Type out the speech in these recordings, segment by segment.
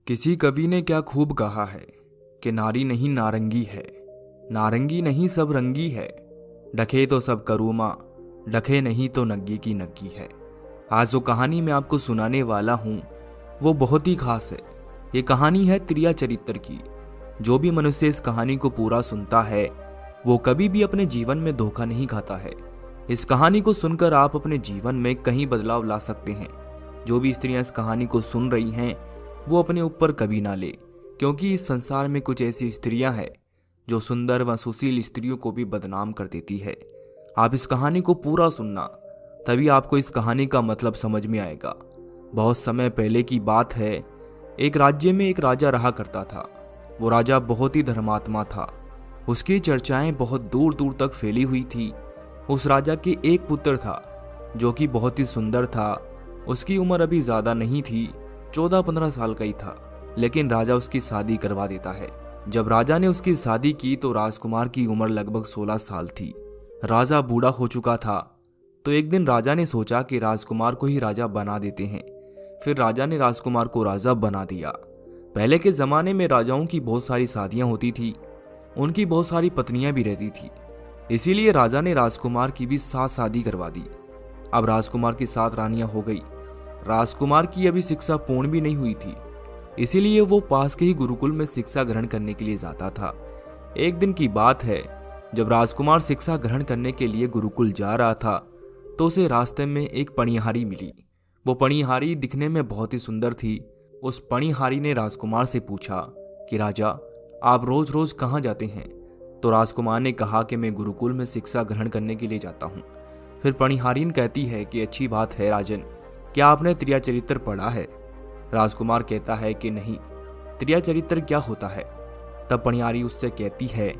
किसी कवि ने क्या खूब कहा है कि नारी नहीं नारंगी है, नारंगी नहीं सब रंगी है, ढके तो सब करूमा, ढके नहीं तो नग्गी की नग्गी है। आज जो कहानी मैं आपको सुनाने वाला हूँ वो बहुत ही खास है। ये कहानी है त्रिया चरित्र की। जो भी मनुष्य इस कहानी को पूरा सुनता है वो कभी भी अपने जीवन में धोखा नहीं खाता है। इस कहानी को सुनकर आप अपने जीवन में कहीं बदलाव ला सकते हैं। जो भी स्त्रियां इस कहानी को सुन रही हैं वो अपने ऊपर कभी ना ले, क्योंकि इस संसार में कुछ ऐसी स्त्रियां हैं जो सुंदर व सुशील स्त्रियों को भी बदनाम कर देती है। आप इस कहानी को पूरा सुनना, तभी आपको इस कहानी का मतलब समझ में आएगा। बहुत समय पहले की बात है। एक राज्य में एक राजा रहा करता था। वो राजा बहुत ही धर्मात्मा था। उसकी चर्चाएं बहुत दूर दूर तक फैली हुई थी। उस राजा के एक पुत्र था जो कि बहुत ही सुंदर था। उसकी उम्र अभी ज्यादा नहीं थी, 14-15 साल का ही था, लेकिन राजा उसकी शादी करवा देता है। जब राजा ने उसकी शादी की तो राजकुमार की उम्र लगभग 16 साल थी। राजा बूढ़ा हो चुका था, तो एक दिन राजा ने सोचा कि राजकुमार को ही राजा बना देते हैं। फिर राजा ने राजकुमार को राजा बना दिया। पहले के जमाने में राजाओं की बहुत सारी शादियां होती थी, उनकी बहुत सारी पत्नियां भी रहती थी, इसीलिए राजा ने राजकुमार की भी 7 शादी करवा दी। अब राजकुमार की 7 रानियां हो गई। राजकुमार की अभी शिक्षा पूर्ण भी नहीं हुई थी, इसीलिए वो पास के ही गुरुकुल में शिक्षा ग्रहण करने के लिए जाता था। एक दिन की बात है, जब राजकुमार शिक्षा ग्रहण करने के लिए गुरुकुल जा रहा था तो उसे रास्ते में एक पनिहारी मिली। वो पनिहारी दिखने में बहुत ही सुंदर थी। उस पनिहारी ने राजकुमार से पूछा कि राजा, आप रोज रोज कहाँ जाते हैं? तो राजकुमार ने कहा कि मैं गुरुकुल में शिक्षा ग्रहण करने के लिए जाता हूँ। फिर पनिहारीन कहती है कि अच्छी बात है राजन, क्या आपने त्रिया चरित्र पढ़ा है? राजकुमार कहता है कि नहीं, त्रिया चरित्र क्या होता है? तब पनिहारी उससे कहती है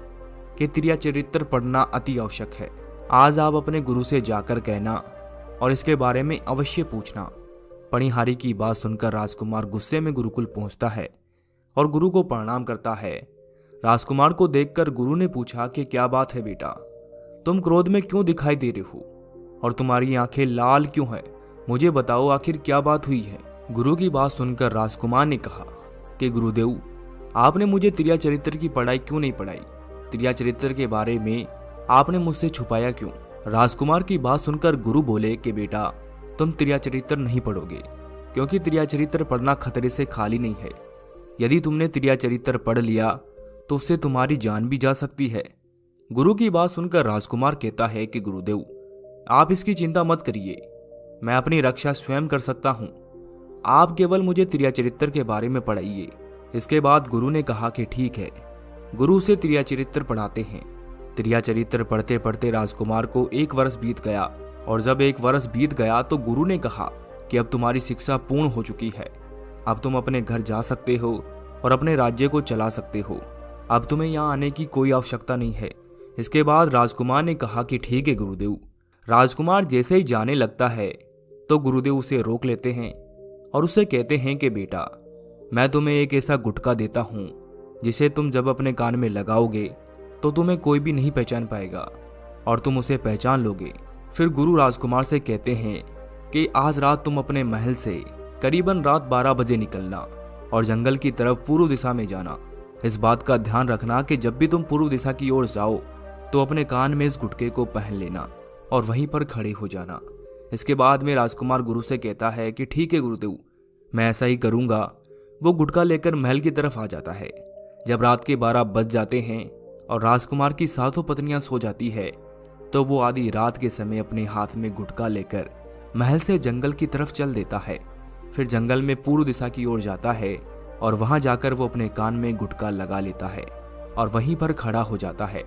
कि त्रिया चरित्र पढ़ना अति आवश्यक है। आज आप अपने गुरु से जाकर कहना और इसके बारे में अवश्य पूछना। पनिहारी की बात सुनकर राजकुमार गुस्से में गुरुकुल पहुंचता है और गुरु को प्रणाम करता है। राजकुमार को देखकर गुरु ने पूछा कि क्या बात है बेटा, तुम क्रोध में क्यों दिखाई दे रहे हो और तुम्हारी आंखें लाल क्यों है? मुझे बताओ आखिर क्या बात हुई है? गुरु की बात सुनकर राजकुमार ने कहा कि गुरुदेव, आपने मुझे त्रिया चरित्र की पढ़ाई क्यों नहीं पढ़ाई? त्रिया चरित्र के बारे में आपने मुझसे छुपाया क्यों? राजकुमार की बात सुनकर गुरु बोले कि बेटा, तुम त्रिया चरित्र नहीं पढ़ोगे, क्योंकि त्रिया चरित्र पढ़ना खतरे से खाली नहीं है। यदि तुमने त्रिया चरित्र पढ़ लिया तो उससे तुम्हारी जान भी जा सकती है। गुरु की बात सुनकर राजकुमार कहता है कि गुरुदेव, आप इसकी चिंता मत करिए, मैं अपनी रक्षा स्वयं कर सकता हूँ। आप केवल मुझे त्रिया चरित्र के बारे में पढ़ाइए। इसके बाद गुरु ने कहा कि ठीक है। गुरु से त्रिया चरित्र पढ़ाते हैं। त्रिया चरित्र पढ़ते पढ़ते राजकुमार को 1 वर्ष बीत गया, और जब 1 वर्ष बीत गया तो गुरु ने कहा कि अब तुम्हारी शिक्षा पूर्ण हो चुकी है। अब तुम अपने घर जा सकते हो और अपने राज्य को चला सकते हो। अब तुम्हें यहाँ आने की कोई आवश्यकता नहीं है। इसके बाद राजकुमार ने कहा कि ठीक है गुरुदेव। राजकुमार जैसे ही जाने लगता है तो गुरुदेव उसे रोक लेते हैं और उससे कहते हैं कि बेटा, मैं तुम्हें एक ऐसा गुटखा देता हूँ जिसे तुम जब अपने कान में लगाओगे तो तुम्हें कोई भी नहीं पहचान पाएगा और तुम उसे पहचान लोगे। फिर गुरु राजकुमार से कहते हैं कि आज रात तुम अपने महल से करीबन रात 12 बजे निकलना और जंगल की तरफ पूर्व दिशा में जाना। इस बात का ध्यान रखना कि जब भी तुम पूर्व दिशा की ओर जाओ तो अपने कान में इस गुटके को पहन लेना और वहीं पर खड़े हो जाना। इसके बाद में राजकुमार गुरु से कहता है कि ठीक है गुरुदेव, मैं ऐसा ही करूंगा। वो गुटका लेकर महल की तरफ आ जाता है। जब रात के 12 बज जाते हैं और राजकुमार की 7 पत्नियां सो जाती है तो वो आधी रात के समय अपने हाथ में गुटका लेकर महल से जंगल की तरफ चल देता है। फिर जंगल में पूर्व दिशा की ओर जाता है और वहां जाकर वो अपने कान में गुटका लगा लेता है और वहीं पर खड़ा हो जाता है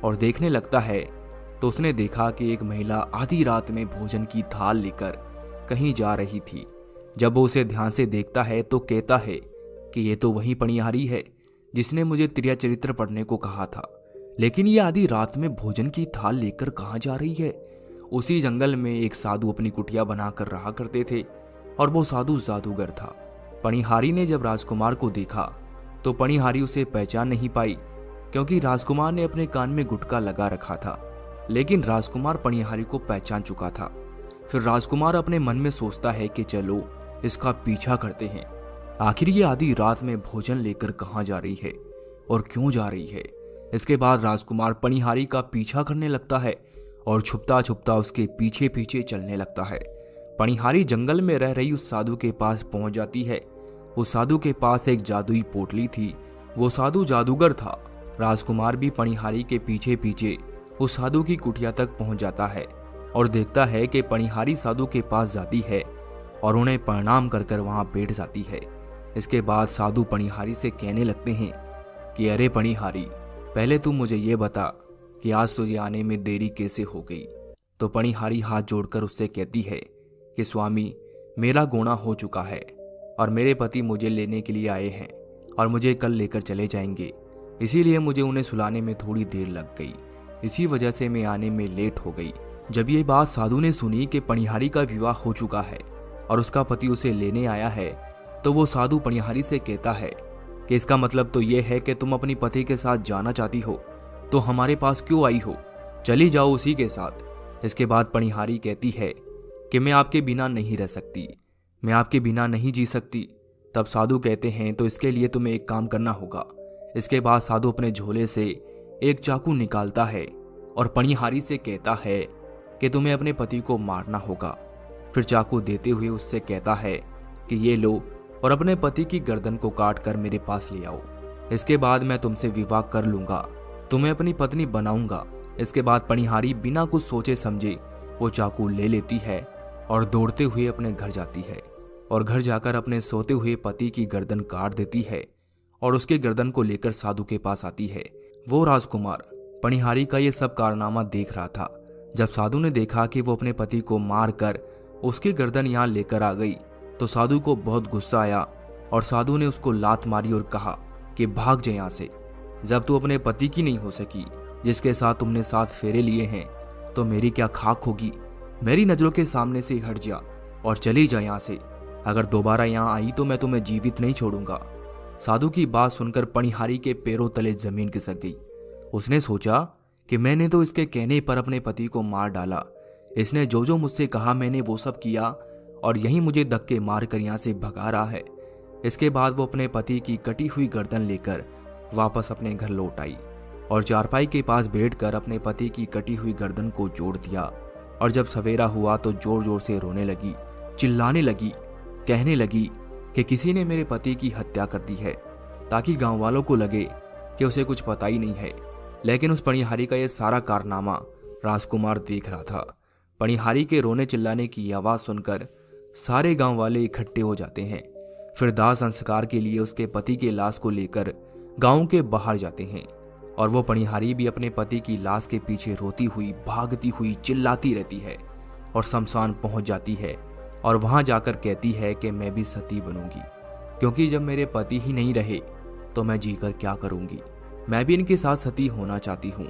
और देखने लगता है। तो उसने देखा कि एक महिला आधी रात में भोजन की थाल लेकर कहीं जा रही थी। जब वो उसे ध्यान से देखता है तो कहता है कि ये तो वही पनिहारी है जिसने मुझे त्रिया चरित्र पढ़ने को कहा था, लेकिन ये आधी रात में भोजन की थाल लेकर कहाँ जा रही है? उसी जंगल में एक साधु अपनी कुटिया बनाकर रहा करते थे और वो साधु जादूगर था। पनिहारी ने जब राजकुमार को देखा तो पनिहारी उसे पहचान नहीं पाई, क्योंकि राजकुमार ने अपने कान में गुटका लगा रखा था, लेकिन राजकुमार पनिहारी को पहचान चुका था। फिर राजकुमार अपने मन में सोचता है कि चलो इसका पीछा करते हैं। आखिर ये आधी रात में भोजन लेकर कहाँ जा रही है और क्यों जा रही है। इसके बाद राजकुमार पनिहारी का पीछा करने लगता है और छुपता छुपता उसके पीछे पीछे चलने लगता है। पनिहारी जंगल में रह रही उस साधु के पास पहुंच जाती है। उस साधु के पास एक जादुई पोटली थी। वो साधु जादूगर था। राजकुमार भी पनिहारी के पीछे पीछे उस साधु की कुटिया तक पहुंच जाता है और देखता है कि पनिहारी साधु के पास जाती है और उन्हें प्रणाम कर कर वहां बैठ जाती है। इसके बाद साधु पनिहारी से कहने लगते हैं कि अरे पनिहारी, पहले तू मुझे ये बता कि आज तुझे आने में देरी कैसे हो गई। तो पनिहारी हाथ जोड़कर उससे कहती है कि स्वामी, मेरा गोना हो चुका है और मेरे पति मुझे लेने के लिए आए हैं और मुझे कल लेकर चले जाएंगे, इसीलिए मुझे उन्हें सुलाने में थोड़ी देर लग गई। इसी वजह से मैं आने में लेट हो गई। जब ये बात साधु ने सुनी कि पनिहारी का विवाह हो चुका है और उसका पति उसे लेने आया है, तो वो साधु पनिहारी से कहता है कि इसका मतलब तो ये है कि तुम अपनी पति के साथ जाना चाहती हो, तो हमारे पास क्यों आई हो, चली जाओ उसी के साथ। इसके बाद पनिहारी कहती है कि मैं आपके बिना नहीं रह सकती, मैं आपके बिना नहीं जी सकती। तब साधु कहते हैं तो इसके लिए तुम्हें एक काम करना होगा। इसके बाद साधु अपने झोले से एक चाकू निकालता है और पनिहारी से कहता है कि तुम्हें अपने पति को मारना होगा। फिर चाकू देते हुए उससे कहता है कि ये लो और अपने पति की गर्दन को काट कर मेरे पास ले आओ। इसके बाद मैं तुमसे विवाह कर लूंगा, तुम्हें अपनी पत्नी बनाऊंगा। इसके बाद पनिहारी बिना कुछ सोचे समझे वो चाकू ले लेती है और दौड़ते हुए अपने घर जाती है और घर जाकर अपने सोते हुए पति की गर्दन काट देती है और उसके गर्दन को लेकर साधु के पास आती है। वो राजकुमार पनिहारी का ये सब कारनामा देख रहा था। जब साधु ने देखा कि वो अपने पति को मार कर उसकी गर्दन यहाँ लेकर आ गई, तो साधु को बहुत गुस्सा आया और साधु ने उसको लात मारी और कहा कि भाग जा यहाँ से। जब तू अपने पति की नहीं हो सकी, जिसके साथ तुमने 7 फेरे लिए हैं, तो मेरी क्या खाक होगी। मेरी नजरों के सामने से हट जा और चली जा यहाँ से। अगर दोबारा यहाँ आई तो मैं तुम्हें जीवित नहीं छोड़ूंगा। साधु की बात सुनकर पनिहारी के पैरों तले जमीन खिसक गई। उसने सोचा कि मैंने तो इसके कहने पर अपने पति को मार डाला। इसने जो जो मुझसे कहा मैंने वो सब किया और यही मुझे धक्के मार कर यहाँ से भगा रहा है। इसके बाद वो अपने पति की कटी हुई गर्दन लेकर वापस अपने घर लौट आई और चारपाई के पास बैठकर अपने पति की कटी हुई गर्दन को जोड़ दिया। और जब सवेरा हुआ तो जोर जोर से रोने लगी, चिल्लाने लगी, कहने लगी कि किसी ने मेरे पति की हत्या कर दी है, ताकि गांव वालों को लगे कि उसे कुछ पता ही नहीं है। लेकिन उस पनिहारी का यह सारा कारनामा राजकुमार देख रहा था। पनिहारी के रोने चिल्लाने की आवाज सुनकर सारे गांव वाले इकट्ठे हो जाते हैं। फिर दाह संस्कार के लिए उसके पति की लाश को लेकर गांव के बाहर जाते हैं और वो पनिहारी भी अपने पति की लाश के पीछे रोती हुई, भागती हुई, चिल्लाती रहती है और शमशान पहुंच जाती है और वहां जाकर कहती है कि मैं भी सती बनूंगी, क्योंकि जब मेरे पति ही नहीं रहे तो मैं जीकर क्या करूंगी। मैं भी इनके साथ सती होना चाहती हूँ।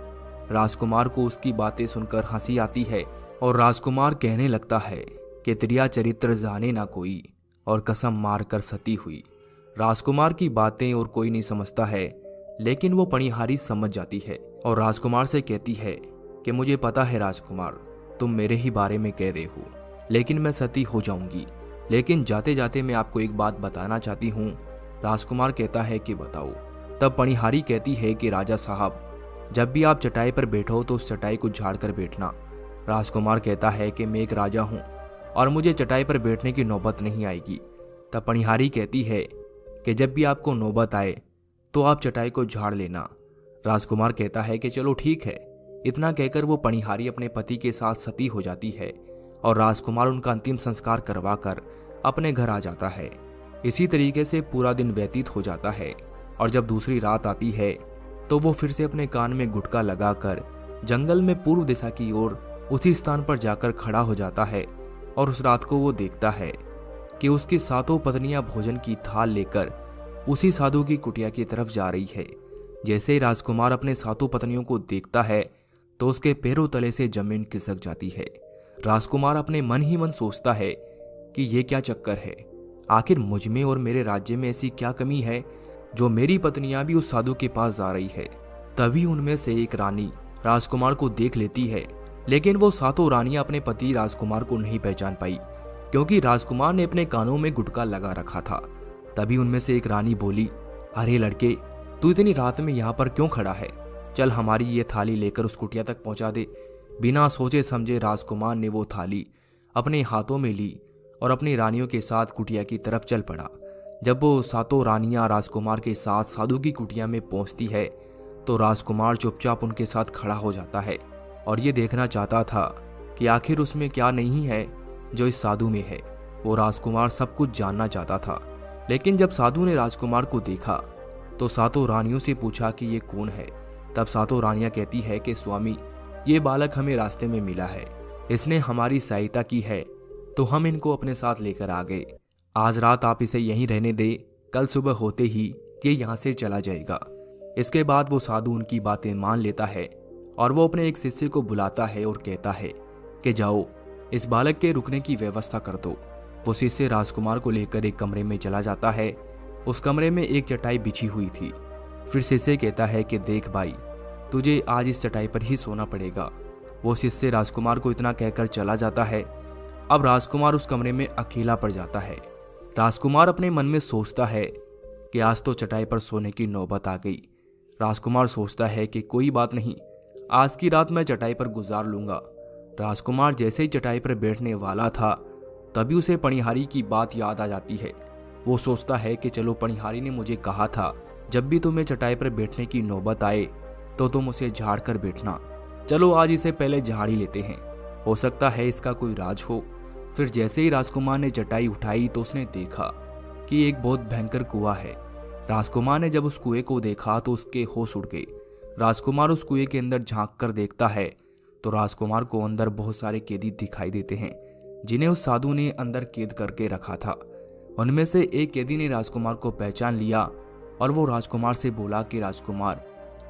राजकुमार को उसकी बातें सुनकर हंसी आती है और राजकुमार कहने लगता है कि तेरिया चरित्र जाने ना कोई और कसम मार कर सती हुई। राजकुमार की बातें और कोई नहीं समझता है, लेकिन वो पनिहारी समझ जाती है और राजकुमार से कहती है कि मुझे पता है राजकुमार, तुम मेरे ही बारे में कह रहे हो, लेकिन मैं सती हो जाऊंगी। लेकिन जाते जाते मैं आपको एक बात बताना चाहती हूँ। राजकुमार कहता है कि बताओ। तब पनिहारी कहती है कि राजा साहब, जब भी आप चटाई पर बैठो तो उस चटाई को झाड़ कर बैठना। राजकुमार कहता है कि मैं एक राजा हूँ और मुझे चटाई पर बैठने की नौबत नहीं आएगी। तब पनिहारी कहती है कि जब भी आपको नौबत आए तो आप चटाई को झाड़ लेना। राजकुमार कहता है कि चलो ठीक है। इतना कहकर वो पनिहारी अपने पति के साथ सती हो जाती है और राजकुमार उनका अंतिम संस्कार करवाकर अपने घर आ जाता है। इसी तरीके से पूरा दिन व्यतीत हो जाता है और जब दूसरी रात आती है तो वो फिर से अपने कान में गुटका लगाकर जंगल में पूर्व दिशा की ओर उसी स्थान पर जाकर खड़ा हो जाता है और उस रात को वो देखता है कि उसकी 7 पत्नियां भोजन की थाल लेकर उसी साधु की कुटिया की तरफ जा रही है। जैसे ही राजकुमार अपने 7 पत्नियों को देखता है तो उसके पैरों तले से जमीन खिसक जाती है। राजकुमार अपने मन ही मन सोचता है कि ये क्या चक्कर है, आखिर मुझ में और मेरे राज्य में ऐसी क्या कमी है जो मेरी पत्नियां भी उस साधु के पास जा रही है। तभी उनमें से एक रानी राजकुमार को देख लेती है, लेकिन वो 7 रानियां अपने पति राजकुमार को नहीं पहचान पाई, क्योंकि राजकुमार ने अपने कानों में गुटका लगा रखा था। तभी उनमें से एक रानी बोली, अरे लड़के, तू इतनी रात में यहाँ पर क्यों खड़ा है? चल हमारी ये थाली लेकर उस कुटिया तक पहुंचा दे। बिना सोचे समझे राजकुमार ने वो थाली अपने हाथों में ली और अपनी रानियों के साथ कुटिया की तरफ चल पड़ा। जब वो सातों रानियां राजकुमार के साथ साधु की कुटिया में पहुंचती है तो राजकुमार चुपचाप उनके साथ खड़ा हो जाता है और ये देखना चाहता था कि आखिर उसमें क्या नहीं है जो इस साधु में है। वो राजकुमार सब कुछ जानना चाहता था। लेकिन जब साधु ने राजकुमार को देखा तो सातों रानियों से पूछा कि ये कौन है। तब सातों रानियां कहती है कि स्वामी, ये बालक हमें रास्ते में मिला है, इसने हमारी सहायता की है तो हम इनको अपने साथ लेकर आ गए। आज रात आप इसे यहीं रहने दें, कल सुबह होते ही ये यहाँ से चला जाएगा। इसके बाद वो साधु उनकी बातें मान लेता है और वो अपने एक शिष्य को बुलाता है और कहता है कि जाओ इस बालक के रुकने की व्यवस्था कर दो। वो शिष्य राजकुमार को लेकर एक कमरे में चला जाता है। उस कमरे में एक चटाई बिछी हुई थी। फिर शिष्य कहता है कि देख भाई, तुझे आज इस चटाई पर ही सोना पड़ेगा। वो शिष्य राजकुमार को इतना कहकर चला जाता है। अब राजकुमार उस कमरे में अकेला पड़ जाता है। राजकुमार अपने मन में सोचता है कि आज तो चटाई पर सोने की नौबत आ गई। राजकुमार सोचता है कि कोई बात नहीं, आज की रात मैं चटाई पर गुजार लूंगा। राजकुमार जैसे ही चटाई पर बैठने वाला था तभी उसे पनिहारी की बात याद आ जाती है। वो सोचता है कि चलो, पनिहारी ने मुझे कहा था जब भी तुम्हें चटाई पर बैठने की नौबत आए तो तुम उसे झाड़ कर बैठना। चलो आज इसे पहले झाड़ ही लेते हैं, हो सकता है इसका कोई राज हो। फिर जैसे ही राजकुमार ने चटाई उठाई तो उसने देखा कि एक बहुत भयंकर कुआं है। राजकुमार ने जब उस कुएं को देखा तो उसके होश उड़ गए। राजकुमार उस कुएं के अंदर झांक कर देखता है तो राजकुमार को अंदर बहुत सारे कैदी दिखाई देते हैं जिन्हें उस साधु ने अंदर कैद करके रखा था। उनमें से एक कैदी ने राजकुमार को पहचान लिया और वो राजकुमार से बोला कि राजकुमार,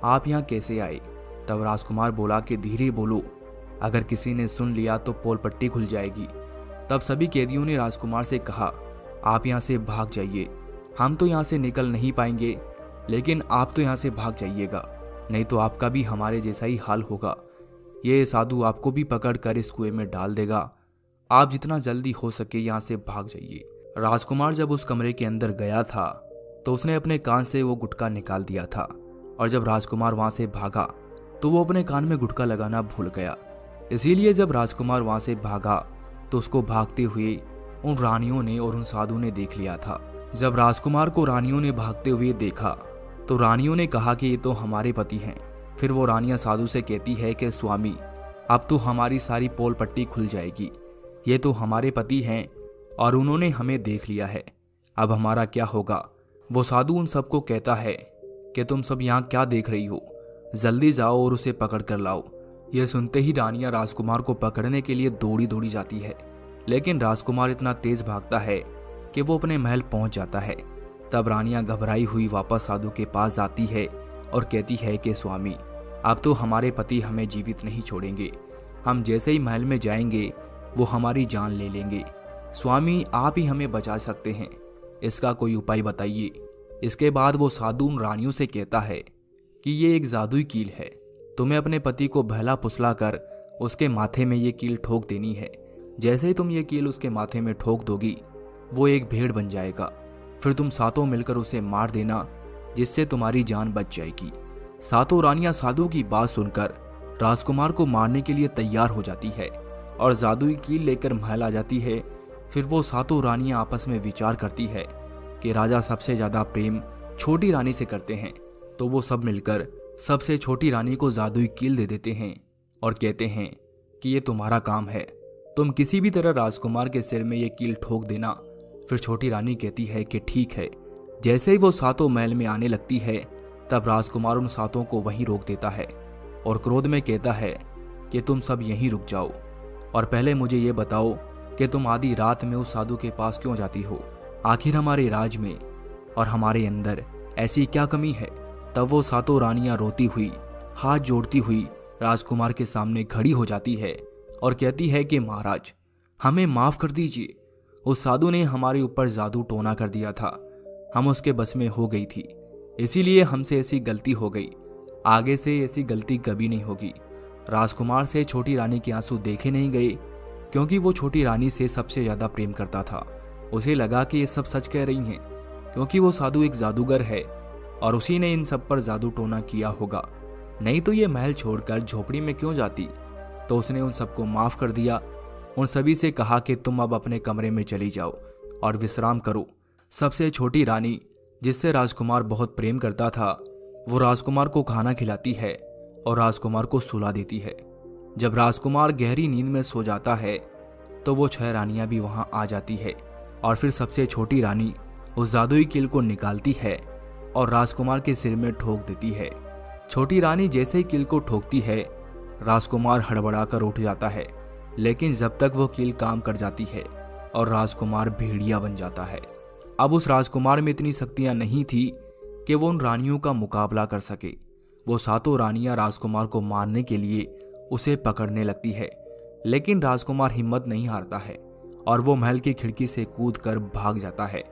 आप यहाँ कैसे आए? तब राजकुमार बोला कि धीरे बोलो, अगर किसी ने सुन लिया तो पोल पट्टी खुल जाएगी। तब सभी कैदियों ने राजकुमार से कहा, आप यहाँ से भाग जाइए, हम तो यहाँ से निकल नहीं पाएंगे, लेकिन आप तो यहाँ से भाग जाइएगा, नहीं तो आपका भी हमारे जैसा ही हाल होगा। ये साधु आपको भी पकड़ कर इस कुएं में डाल देगा। आप जितना जल्दी हो सके यहाँ से भाग जाइए। राजकुमार जब उस कमरे के अंदर गया था तो उसने अपने कान से वो गुटखा निकाल दिया था और जब राजकुमार वहां से भागा तो वो अपने कान में गुटखा लगाना भूल गया। इसीलिए जब राजकुमार वहां से भागा तो उसको भागते हुए उन रानियों ने और उन साधु ने देख लिया था। जब राजकुमार को रानियों ने भागते हुए देखा तो रानियों ने कहा कि ये तो हमारे पति हैं। फिर वो रानियां साधु से कहती है कि स्वामी, अब तो हमारी सारी पोल पट्टी खुल जाएगी, ये तो हमारे पति हैं और उन्होंने हमें देख लिया है, अब हमारा क्या होगा? वो साधु उन सबको कहता है कि तुम सब यहाँ क्या देख रही हो, जल्दी जाओ और उसे पकड़ कर लाओ। यह सुनते ही रानियां राजकुमार को पकड़ने के लिए दौड़ी दौड़ी जाती है, लेकिन राजकुमार इतना तेज भागता है कि वो अपने महल पहुंच जाता है। तब रानियां घबराई हुई वापस साधु के पास जाती है और कहती है कि स्वामी, अब तो हमारे पति हमें जीवित नहीं छोड़ेंगे, हम जैसे ही महल में जाएंगे वो हमारी जान ले लेंगे। स्वामी, आप ही हमें बचा सकते हैं, इसका कोई उपाय बताइए। इसके बाद वो साधु उन रानियों से कहता है कि ये एक जादुई कील है, तुम्हें अपने पति को बहला फुसला कर उसके माथे में ये कील ठोक देनी है। जैसे ही तुम ये कील उसके माथे में ठोक दोगी वो एक भेड़ बन जाएगा। फिर तुम सातों मिलकर उसे मार देना, जिससे तुम्हारी जान बच जाएगी। सातों रानियां साधु की बात सुनकर राजकुमार को मारने के लिए तैयार हो जाती है और जादुई कील लेकर महल आ जाती है। फिर वो सातों रानियां आपस में विचार करती है कि राजा सबसे ज्यादा प्रेम छोटी रानी से करते हैं, तो वो सब मिलकर सबसे छोटी रानी को जादुई कील दे देते हैं और कहते हैं कि ये तुम्हारा काम है, तुम किसी भी तरह राजकुमार के सिर में ये कील ठोक देना। फिर छोटी रानी कहती है कि ठीक है। जैसे ही वो सातों महल में आने लगती है तब राजकुमार उन सातों को वहीं रोक देता है और क्रोध में कहता है कि तुम सब यहीं रुक जाओ और पहले मुझे ये बताओ कि तुम आधी रात में उस साधु के पास क्यों जाती हो? आखिर हमारे राज में और हमारे अंदर ऐसी क्या कमी है? तब वो सातों रानियां रोती हुई, हाथ जोड़ती हुई राजकुमार के सामने खड़ी हो जाती है और कहती है कि महाराज, हमें माफ कर दीजिए, उस साधु ने हमारे ऊपर जादू टोना कर दिया था, हम उसके बस में हो गई थी, इसीलिए हमसे ऐसी गलती हो गई, आगे से ऐसी गलती कभी नहीं होगी। राजकुमार से छोटी रानी के आंसू देखे नहीं गए क्योंकि वो छोटी रानी से सबसे ज्यादा प्रेम करता था। उसे लगा कि ये सब सच कह रही हैं क्योंकि वो साधु एक जादूगर है और उसी ने इन सब पर जादू टोना किया होगा, नहीं तो ये महल छोड़कर झोपड़ी में क्यों जाती। तो उसने उन सबको माफ कर दिया। उन सभी से कहा कि तुम अब अपने कमरे में चली जाओ और विश्राम करो। सबसे छोटी रानी, जिससे राजकुमार बहुत प्रेम करता था, वो राजकुमार को खाना खिलाती है और राजकुमार को सुला देती है। जब राजकुमार गहरी नींद में सो जाता है तो वो 6 रानियां भी वहां आ जाती है और फिर सबसे छोटी रानी उस जादुई कील को निकालती है और राजकुमार के सिर में ठोक देती है। छोटी रानी जैसे ही कील को ठोकती है, राजकुमार हड़बड़ाकर उठ जाता है, लेकिन जब तक वो कील काम कर जाती है और राजकुमार भेड़िया बन जाता है। अब उस राजकुमार में इतनी शक्तियां नहीं थी कि वो उन रानियों का मुकाबला कर सके। वो 7 रानियां राजकुमार को मारने के लिए उसे पकड़ने लगती है, लेकिन राजकुमार हिम्मत नहीं हारता है और वो महल की खिड़की से कूदकर भाग जाता है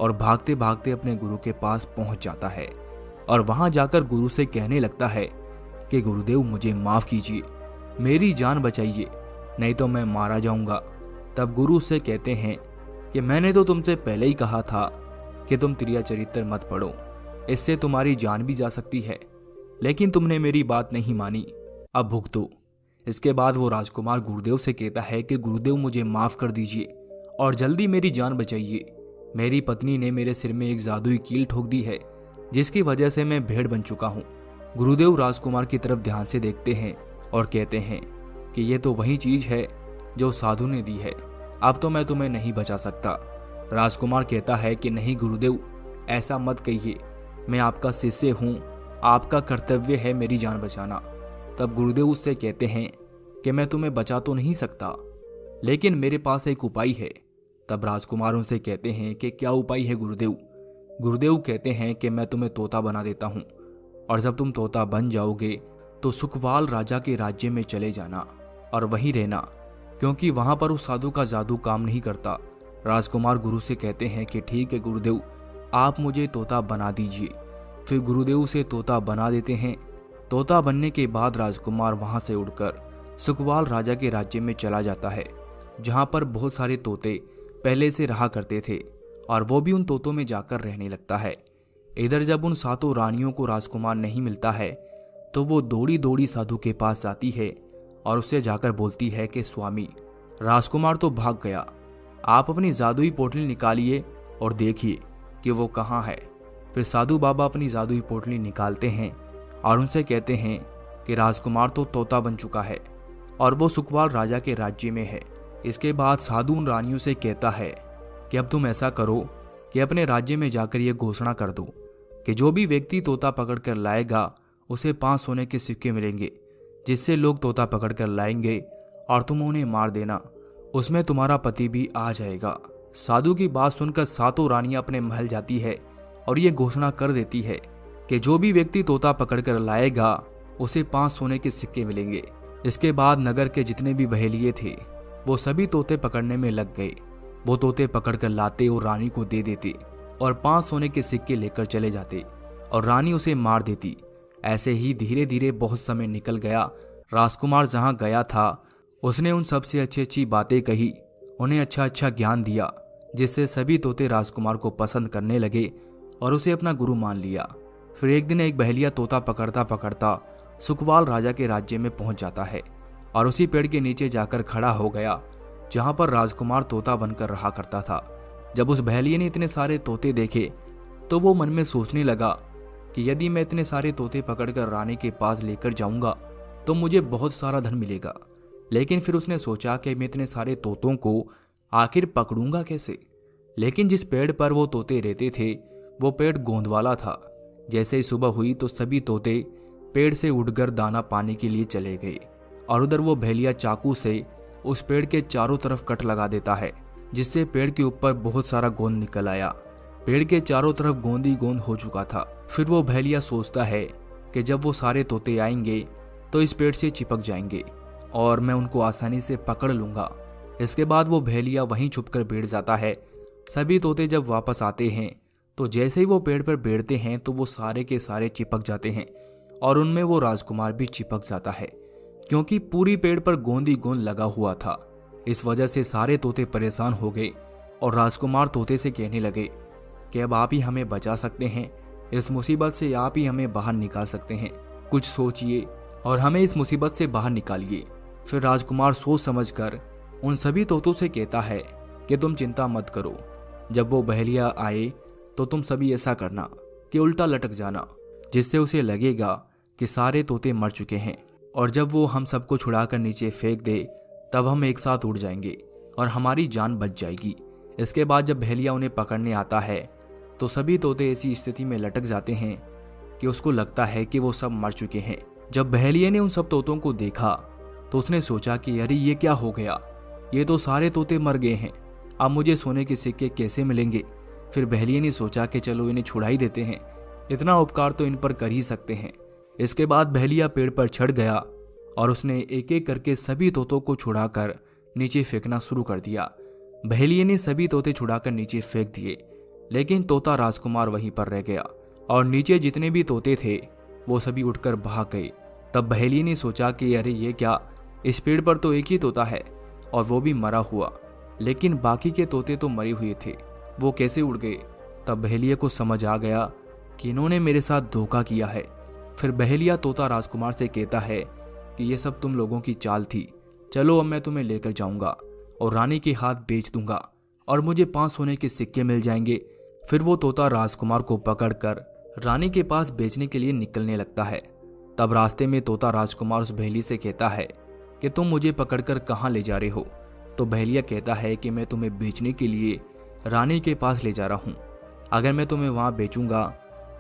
और भागते भागते अपने गुरु के पास पहुंच जाता है और वहां जाकर गुरु से कहने लगता है कि गुरुदेव मुझे माफ कीजिए, मेरी जान बचाइए, नहीं तो मैं मारा जाऊंगा। तब गुरु उससे कहते हैं कि मैंने तो तुमसे पहले ही कहा था कि तुम त्रियाचरित्र मत पढ़ो, इससे तुम्हारी जान भी जा सकती है, लेकिन तुमने मेरी बात नहीं मानी, अब भुगतो। इसके बाद वो राजकुमार गुरुदेव से कहता है कि गुरुदेव मुझे माफ कर दीजिए और जल्दी मेरी जान बचाइए। मेरी पत्नी ने मेरे सिर में एक जादुई कील ठोक दी है, जिसकी वजह से मैं भेड़ बन चुका हूँ। गुरुदेव राजकुमार की तरफ ध्यान से देखते हैं और कहते हैं कि ये तो वही चीज है जो साधु ने दी है, अब तो मैं तुम्हें नहीं बचा सकता। राजकुमार कहता है कि नहीं गुरुदेव, ऐसा मत कहिए, मैं आपका शिष्य हूँ, आपका कर्तव्य है मेरी जान बचाना। तब गुरुदेव उससे कहते हैं कि मैं तुम्हें बचा तो नहीं सकता, लेकिन मेरे पास एक उपाय है। तब राजकुमार उनसे कहते हैं कि क्या उपाय है गुरुदेव। गुरुदेव कहते हैं कि मैं तुम्हें तोता बना देता हूँ और जब तुम तोता बन जाओगे तो सुखवाल राजा के राज्य में चले जाना और वहीं रहना, क्योंकि वहां पर उस साधु का जादू काम नहीं करता। राजकुमार गुरु से कहते हैं कि ठीक है गुरुदेव, आप मुझे तोता बना दीजिए। फिर गुरुदेव उसे तोता बना देते हैं। तोता बनने के बाद राजकुमार वहां से उड़कर सुखवाल राजा के राज्य में चला जाता है, जहां पर बहुत सारे तोते पहले से रहा करते थे और वो भी उन तोतों में जाकर रहने लगता है। इधर जब उन 7 रानियों को राजकुमार नहीं मिलता है तो वो दौड़ी दौड़ी साधु के पास जाती है और उससे जाकर बोलती है कि स्वामी, राजकुमार तो भाग गया, आप अपनी जादुई पोटली निकालिए और देखिए कि वो कहाँ है। फिर साधु बाबा अपनी जादुई पोटली निकालते हैं और उनसे कहते हैं कि राजकुमार तो तोता बन चुका है और वो सुखवाल राजा के राज्य में है। इसके बाद साधु उन रानियों से कहता है कि अब तुम ऐसा करो कि अपने राज्य में जाकर ये घोषणा कर दो कि जो भी व्यक्ति तोता पकड़ कर लाएगा उसे 5 सोने के सिक्के मिलेंगे, जिससे लोग तोता पकड़ कर लाएंगे और तुम उन्हें मार देना, उसमें तुम्हारा पति भी आ जाएगा। साधु की बात सुनकर 7 रानियां अपने महल जाती है और ये घोषणा कर देती है कि जो भी व्यक्ति तोता पकड़ कर लाएगा उसे 5 सोने के सिक्के मिलेंगे। इसके बाद नगर के जितने भी बहेलिए थे वो सभी तोते पकड़ने में लग गए। वो तोते पकड़ कर लाते और रानी को दे देते और 5 सोने के सिक्के लेकर चले जाते और रानी उसे मार देती। ऐसे ही धीरे धीरे बहुत समय निकल गया। राजकुमार जहाँ गया था उसने उन सबसे अच्छी अच्छी बातें कही, उन्हें अच्छा अच्छा ज्ञान दिया, जिससे सभी तोते राजकुमार को पसंद करने लगे और उसे अपना गुरु मान लिया। फिर एक दिन एक बहेलिया तोता पकड़ता पकड़ता सुखवाल राजा के राज्य में पहुंच जाता है और उसी पेड़ के नीचे जाकर खड़ा हो गया जहां पर राजकुमार तोता बनकर रहा करता था। जब उस बहेलिये ने इतने सारे तोते देखे तो वो मन में सोचने लगा कि यदि मैं इतने सारे तोते पकड़कर रानी के पास लेकर जाऊंगा तो मुझे बहुत सारा धन मिलेगा, लेकिन फिर उसने सोचा कि मैं इतने सारे तोतों को आखिर पकड़ूंगा कैसे। लेकिन जिस पेड़ पर वो तोते रहते थे वो पेड़ गोंद वाला था। जैसे ही सुबह हुई तो सभी तोते पेड़ से उड़कर दाना पाने के लिए चले गए और उधर वो बहेलिया चाकू से उस पेड़ के चारों तरफ कट लगा देता है, जिससे पेड़ के ऊपर बहुत सारा गोंद निकल आया। पेड़ के चारों तरफ गोंद ही गोंद हो चुका था। फिर वो बहेलिया सोचता है कि जब वो सारे तोते आएंगे तो इस पेड़ से चिपक जाएंगे और मैं उनको आसानी से पकड़ लूंगा। इसके बाद वो बहेलिया वहीं छुपकर बैठ जाता है। सभी तोते जब वापस आते हैं तो जैसे ही वो पेड़ पर बैठते हैं तो वो सारे के सारे चिपक जाते हैं और उनमें वो राजकुमार भी चिपक जाता है, क्योंकि पूरी पेड़ पर गोंद ही गोंद लगा हुआ था। इस वजह से सारे तोते परेशान हो गए और राजकुमार तोते से कहने लगे कि अब आप ही हमें बचा सकते हैं, इस मुसीबत से आप ही हमें बाहर निकाल सकते हैं। कुछ सोचिए और हमें इस मुसीबत से बाहर निकालिए। फिर राजकुमार सोच समझकर उन सभी तोतों से कहता है कि तुम चिंता मत करो, जब वो बहेलिया आए तो तुम सभी ऐसा करना कि उल्टा लटक जाना, जिससे उसे लगेगा कि सारे तोते मर चुके हैं, और जब वो हम सबको छुड़ाकर नीचे फेंक दे तब हम एक साथ उड़ जाएंगे और हमारी जान बच जाएगी। इसके बाद जब बहेलिया उन्हें पकड़ने आता है तो सभी तोते ऐसी स्थिति में लटक जाते हैं कि उसको लगता है कि वो सब मर चुके हैं। जब बहेलिया ने उन सब तोतों को देखा तो उसने सोचा कि अरे ये क्या हो गया, ये तो सारे तोते मर गए हैं, अब मुझे सोने के सिक्के कैसे मिलेंगे। फिर बहेलिया ने सोचा कि चलो इन्हें छुड़ा ही देते हैं, इतना उपकार तो इन पर कर ही सकते हैं। इसके बाद बहेलिया पेड़ पर चढ़ गया और उसने एक एक करके सभी तोतों को छुड़ाकर नीचे फेंकना शुरू कर दिया। बहेलिया ने सभी तोते छुड़ाकर नीचे फेंक दिए, लेकिन तोता राजकुमार वहीं पर रह गया और नीचे जितने भी तोते थे वो सभी उठकर भाग गए। तब बहेलिया ने सोचा कि अरे ये क्या, इस पेड़ पर तो एक ही तोता है और वो भी मरा हुआ, लेकिन बाकी के तोते तो मरे हुए थे, वो कैसे उड़ गए। तब बहेलिया को समझ आ गया कि इन्होंने मेरे साथ धोखा किया है। फिर बहेलिया तोता राजकुमार से कहता है कि ये सब तुम लोगों की चाल थी, चलो अब मैं तुम्हें लेकर जाऊंगा और रानी के हाथ बेच दूंगा और मुझे 5 सोने के सिक्के मिल जाएंगे। फिर वो तोता राजकुमार को पकड़कर रानी के पास बेचने के लिए निकलने लगता है। तब रास्ते में तोता राजकुमार उस बहेली से कहता है कि तुम मुझे पकड़कर कहाँ ले जा रहे हो। तो बहेलिया कहता है कि मैं तुम्हें बेचने के लिए रानी के पास ले जा रहा हूँ, अगर मैं तुम्हें वहां बेचूंगा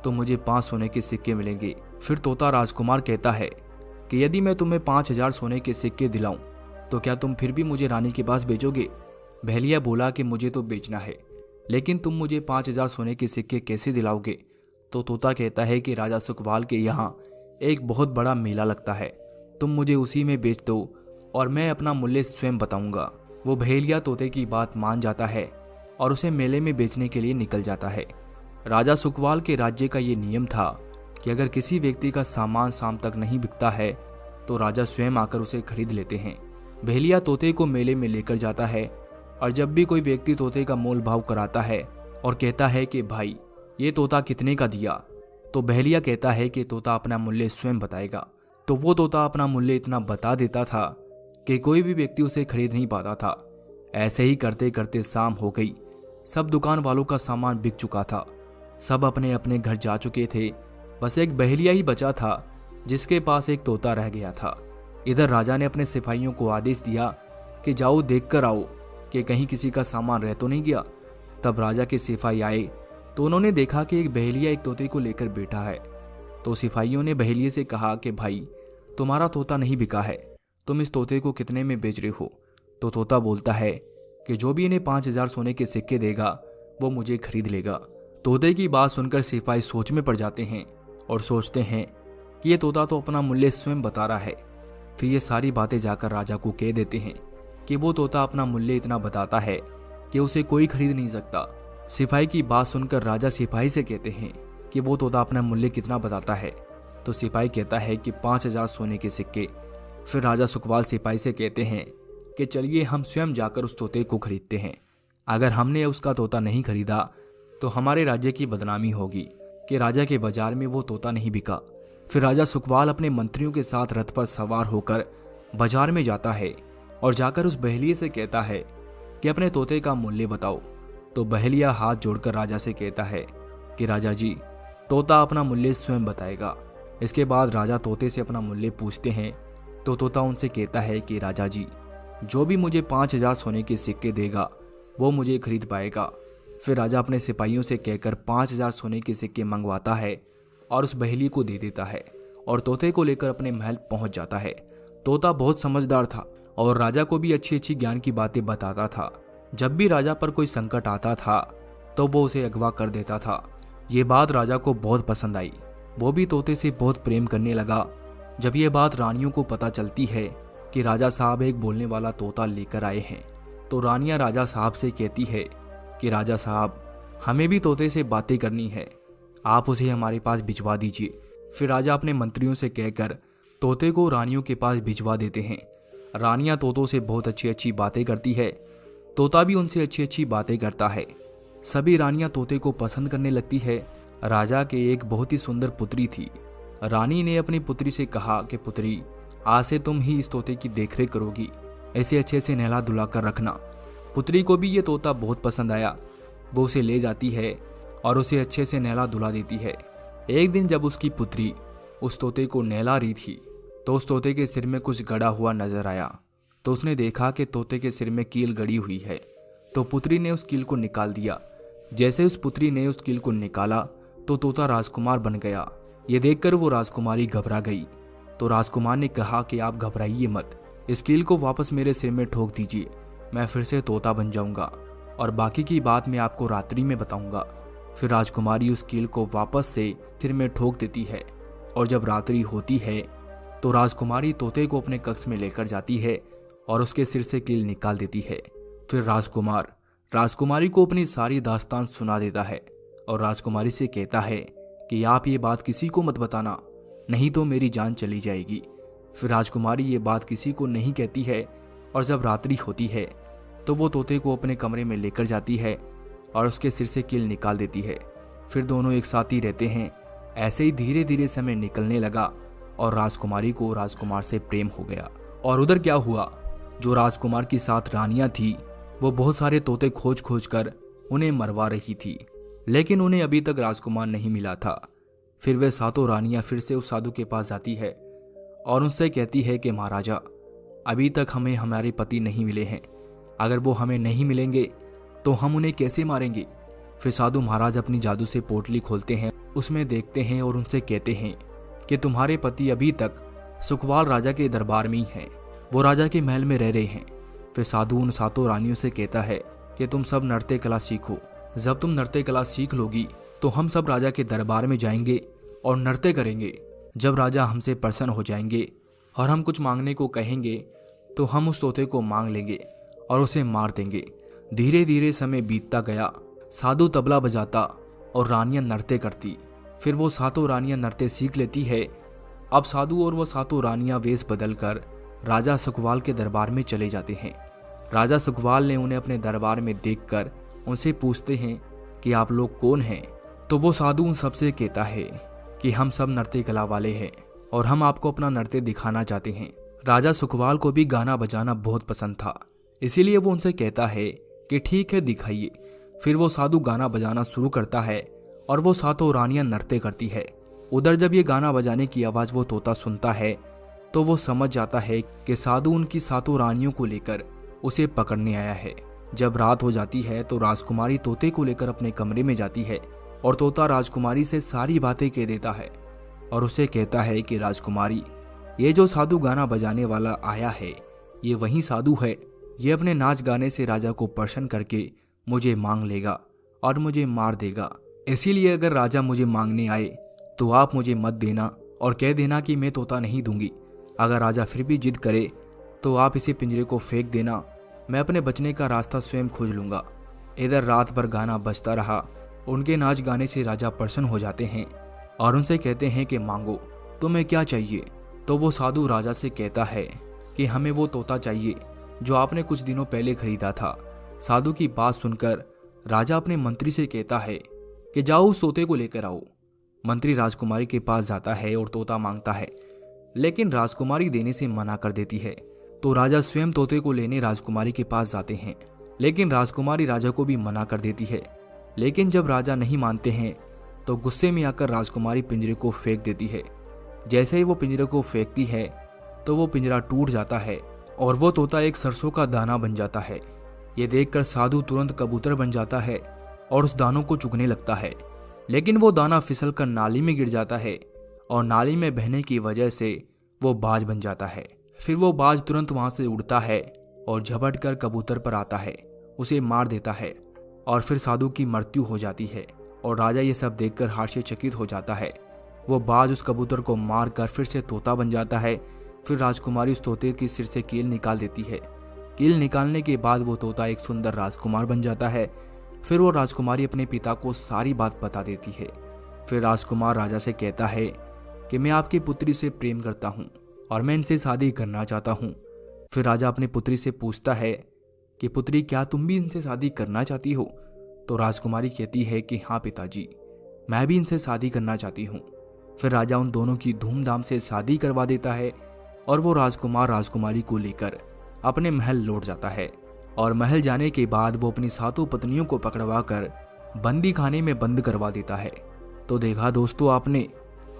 तो मुझे 5 सोने के सिक्के मिलेंगे। फिर तोता राजकुमार कहता है कि यदि मैं तुम्हें 5000 सोने के सिक्के दिलाऊं तो क्या तुम फिर भी मुझे रानी के पास बेचोगे। बहेलिया बोला कि मुझे तो बेचना है, लेकिन तुम मुझे 5000 सोने के सिक्के कैसे दिलाओगे। तो तोता कहता है कि राजा सुखवाल के यहाँ एक बहुत बड़ा मेला लगता है, तुम मुझे उसी में बेच दो और मैं अपना मूल्य स्वयं बताऊंगा। वो बहेलिया तोते की बात मान जाता है और उसे मेले में बेचने के लिए निकल जाता है। राजा सुखवाल के राज्य का ये नियम था कि अगर किसी व्यक्ति का सामान शाम तक नहीं बिकता है तो राजा स्वयं आकर उसे खरीद लेते हैं। बहेलिया तोते को मेले में लेकर जाता है और जब भी कोई व्यक्ति तोते का मोल भाव कराता है और कहता है कि भाई ये तोता कितने का दिया, तो बहेलिया कहता है कि तोता अपना मूल्य स्वयं बताएगा। तो वो तोता अपना मूल्य इतना बता देता था कि कोई भी व्यक्ति उसे खरीद नहीं पाता था। ऐसे ही करते करते शाम हो गई, सब दुकान वालों का सामान बिक चुका था, सब अपने अपने घर जा चुके थे, बस एक बहेलिया ही बचा था जिसके पास एक तोता रह गया था। इधर राजा ने अपने सिपाहियों को आदेश दिया कि जाओ देख कर आओ कि कहीं किसी का सामान रह तो नहीं गया। तब राजा के सिपाही आए तो उन्होंने देखा कि एक बहेलिया एक तोते को लेकर बैठा है। तो सिपाहियों ने बहेलिये से कहा कि भाई तुम्हारा तोता नहीं बिका है, तुम इस तोते को कितने में बेच रहे हो। तो तोता बोलता है कि जो भी इन्हें 5000 सोने के सिक्के देगा वो मुझे खरीद लेगा। तोते की बात सुनकर सिपाही सोच में पड़ जाते हैं और सोचते हैं कि ये तोता तो अपना मूल्य स्वयं बता रहा है। फिर ये सारी बातें जाकर राजा को कह देते हैं कि वो तोता अपना मूल्य इतना बताता है कि उसे कोई खरीद नहीं सकता। सिपाही की बात सुनकर राजा सिपाही से कहते हैं कि वो तोता अपना मूल्य कितना बताता है। तो सिपाही कहता है कि 5000 सोने के सिक्के। फिर राजा सुखवाल सिपाही से कहते हैं कि चलिए हम स्वयं जाकर उस तोते को खरीदते हैं, अगर हमने उसका तोता नहीं खरीदा तो हमारे राज्य की बदनामी होगी कि राजा के बाजार में वो तोता नहीं बिका। फिर राजा सुखवाल अपने मंत्रियों के साथ रथ पर सवार होकर बाजार में जाता है और जाकर उस बहेलिये से कहता है कि अपने तोते का मूल्य बताओ। तो बहेलिया हाथ जोड़कर राजा से कहता है कि राजा जी तोता अपना मूल्य स्वयं बताएगा। इसके बाद राजा तोते से अपना मूल्य पूछते हैं तो तोता उनसे कहता है कि राजा जी जो भी मुझे 5000 सोने के सिक्के देगा वो मुझे खरीद पाएगा। फिर राजा अपने सिपाहियों से कहकर 5000 सोने के सिक्के मंगवाता है और उस बहेली को दे देता है और तोते को लेकर अपने महल पहुंच जाता है। तोता बहुत समझदार था और राजा को भी अच्छी अच्छी ज्ञान की बातें बताता था। जब भी राजा पर कोई संकट आता था तो वो उसे अगवा कर देता था। ये बात राजा को बहुत पसंद आई, वो भी तोते से बहुत प्रेम करने लगा। जब ये बात रानियों को पता चलती है कि राजा साहब एक बोलने वाला तोता लेकर आए हैं तो रानियां राजा साहब से कहती है कि राजा साहब हमें भी तोते से बातें करनी है, आप उसे हमारे पास भिजवा दीजिए। फिर राजा अपने मंत्रियों से कहकर तोते को रानियों के पास भिजवा देते हैं। रानियां तोतों से बहुत अच्छी अच्छी बातें करती है, तोता भी उनसे अच्छी अच्छी बातें करता है। सभी रानियां तोते को पसंद करने लगती है। राजा के एक बहुत ही सुंदर पुत्री थी। रानी ने अपनी पुत्री से कहा कि पुत्री, आज से तुम ही इस तोते की देखरेख करोगी, ऐसे अच्छे से नहला धुला कर रखना। पुत्री को भी ये तोता बहुत पसंद आया। वो उसे ले जाती है और उसे अच्छे से नहला धुला देती है। एक दिन जब उसकी पुत्री उस तोते को नहला रही थी तो उस तोते के सिर में कुछ गड़ा हुआ नजर आया। तो उसने देखा कि तोते के सिर में कील गड़ी हुई है। तो पुत्री ने उस कील को निकाल दिया। जैसे उस पुत्री ने उस कील को निकाला तो तोता राजकुमार बन गया। ये देखकर वो राजकुमारी घबरा गई। तो राजकुमार ने कहा कि आप घबराइए मत, इस कील को वापस मेरे सिर में ठोक दीजिए, मैं फिर से तोता बन जाऊंगा और बाकी की बात मैं आपको रात्रि में बताऊंगा। फिर राजकुमारी उस कील को वापस से सिर में ठोक देती है और जब रात्रि होती है तो राजकुमारी तोते को अपने कक्ष में लेकर जाती है और उसके सिर से कील निकाल देती है। फिर राजकुमार राजकुमारी को अपनी सारी दास्तान सुना देता है और राजकुमारी से कहता है कि आप ये बात किसी को मत बताना, नहीं तो मेरी जान चली जाएगी। फिर राजकुमारी ये बात किसी को नहीं कहती है और जब रात्रि होती है तो वो तोते को अपने कमरे में लेकर जाती है और उसके सिर से कील निकाल देती है। फिर दोनों एक साथ ही रहते हैं। ऐसे ही धीरे धीरे समय निकलने लगा और राजकुमारी को राजकुमार से प्रेम हो गया। और उधर क्या हुआ, जो राजकुमार की 7 रानियां थी वो बहुत सारे तोते खोज खोज कर उन्हें मरवा रही थी, लेकिन उन्हें अभी तक राजकुमार नहीं मिला था। फिर वे 7 रानियां फिर से उस साधु के पास जाती है और उनसे कहती है कि महाराजा, अभी तक हमें हमारे पति नहीं मिले हैं, अगर वो हमें नहीं मिलेंगे तो हम उन्हें कैसे मारेंगे। फिर साधु महाराज अपनी जादू से पोटली खोलते हैं, उसमें देखते हैं और उनसे कहते हैं कि तुम्हारे पति अभी तक सुखवाल राजा के दरबार में ही हैं, वो राजा के महल में रह रहे हैं। फिर साधु उन 7 रानियों से कहता है कि तुम सब नृत्य कला सीखो, जब तुम नृत्य कला सीख लोगी तो हम सब राजा के दरबार में जाएंगे और नृत्य करेंगे। जब राजा हमसे प्रसन्न हो जाएंगे और हम कुछ मांगने को कहेंगे तो हम उस तोते को मांग लेंगे और उसे मार देंगे। धीरे धीरे समय बीतता गया। साधु तबला बजाता और रानियां नृत्य करती। फिर वो 7 रानियां नृत्य सीख लेती है। अब साधु और वो 7 रानियां वेश बदलकर राजा सुखवाल के दरबार में चले जाते हैं। राजा सुखवाल ने उन्हें अपने दरबार में देखकर उनसे पूछते हैं कि आप लोग कौन हैं। तो वो साधु उन सबसे कहता है कि हम सब नृत्य कला वाले हैं और हम आपको अपना नृत्य दिखाना चाहते हैं। राजा सुखवाल को भी गाना बजाना बहुत पसंद था, इसीलिए वो उनसे कहता है कि ठीक है, दिखाइए। फिर वो साधु गाना बजाना शुरू करता है और वो 7 रानियां नृत्य करती है। उधर जब ये गाना बजाने की आवाज़ वो तोता सुनता है तो वो समझ जाता है कि साधु उनकी 7 रानियों को लेकर उसे पकड़ने आया है। जब रात हो जाती है तो राजकुमारी तोते को लेकर अपने कमरे में जाती है और तोता राजकुमारी से सारी बातें कह देता है और उसे कहता है कि राजकुमारी, ये जो साधु गाना बजाने वाला आया है ये वही साधु है। ये अपने नाच गाने से राजा को प्रसन्न करके मुझे मांग लेगा और मुझे मार देगा। इसीलिए अगर राजा मुझे मांगने आए तो आप मुझे मत देना और कह देना कि मैं तोता नहीं दूंगी। अगर राजा फिर भी जिद करे तो आप इसे पिंजरे को फेंक देना, मैं अपने बचने का रास्ता स्वयं खोज लूंगा। इधर रात भर गाना बजता रहा। उनके नाच गाने से राजा प्रसन्न हो जाते हैं और उनसे कहते हैं कि मांगो, तुम्हें क्या चाहिए। तो वो साधु राजा से कहता है कि हमें वो तोता चाहिए जो आपने कुछ दिनों पहले खरीदा था। साधु की बात सुनकर राजा अपने मंत्री से कहता है कि जाओ उस तोते को लेकर आओ। मंत्री राजकुमारी के पास जाता है और तोता मांगता है, लेकिन राजकुमारी देने से मना कर देती है। तो राजा स्वयं तोते को लेने राजकुमारी के पास जाते हैं, लेकिन राजकुमारी राजा को भी मना कर देती है। लेकिन जब राजा नहीं मानते हैं तो गुस्से में आकर राजकुमारी पिंजरे को फेंक देती है। जैसे ही वो पिंजरे को फेंकती है तो वो पिंजरा टूट जाता है और वो तोता एक सरसों का दाना बन जाता है। ये देखकर साधु तुरंत कबूतर बन जाता है और उस दानों को चुगने लगता है, लेकिन वो दाना फिसलकर नाली में गिर जाता है और नाली में बहने की वजह से वो बाज बन जाता है। फिर वो बाज तुरंत वहां से उड़ता है और झपट कर कबूतर पर आता है, उसे मार देता है और फिर साधु की मृत्यु हो जाती है और राजा ये सब देखकर आश्चर्यचकित हो जाता है। वो बाज उस कबूतर को मार कर फिर से तोता बन जाता है। फिर राजकुमारी उस तोते की सिर से कील निकाल देती है। कील निकालने के बाद वो तोता एक सुंदर राजकुमार बन जाता है। फिर वो राजकुमारी अपने पिता को सारी बात बता देती है। फिर राजकुमार राजा से कहता है कि मैं आपकी पुत्री से प्रेम करता हूँ और मैं इनसे शादी करना चाहता हूँ। फिर राजा अपनी पुत्री से पूछता है कि पुत्री, क्या तुम भी इनसे शादी करना चाहती हो। तो राजकुमारी कहती है कि हाँ पिताजी, मैं भी इनसे शादी करना चाहती हूँ। फिर राजा उन दोनों की धूमधाम से शादी करवा देता है और वो राजकुमार राजकुमारी को लेकर अपने महल लौट जाता है। और महल जाने के बाद वो अपनी 7 पत्नियों को पकड़वा कर बंदी खाने में बंद करवा देता है। तो देखा दोस्तों आपने,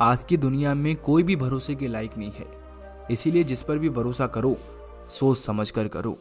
आज की दुनिया में कोई भी भरोसे के लायक नहीं है, इसीलिए जिस पर भी भरोसा करो सोच समझ कर करो।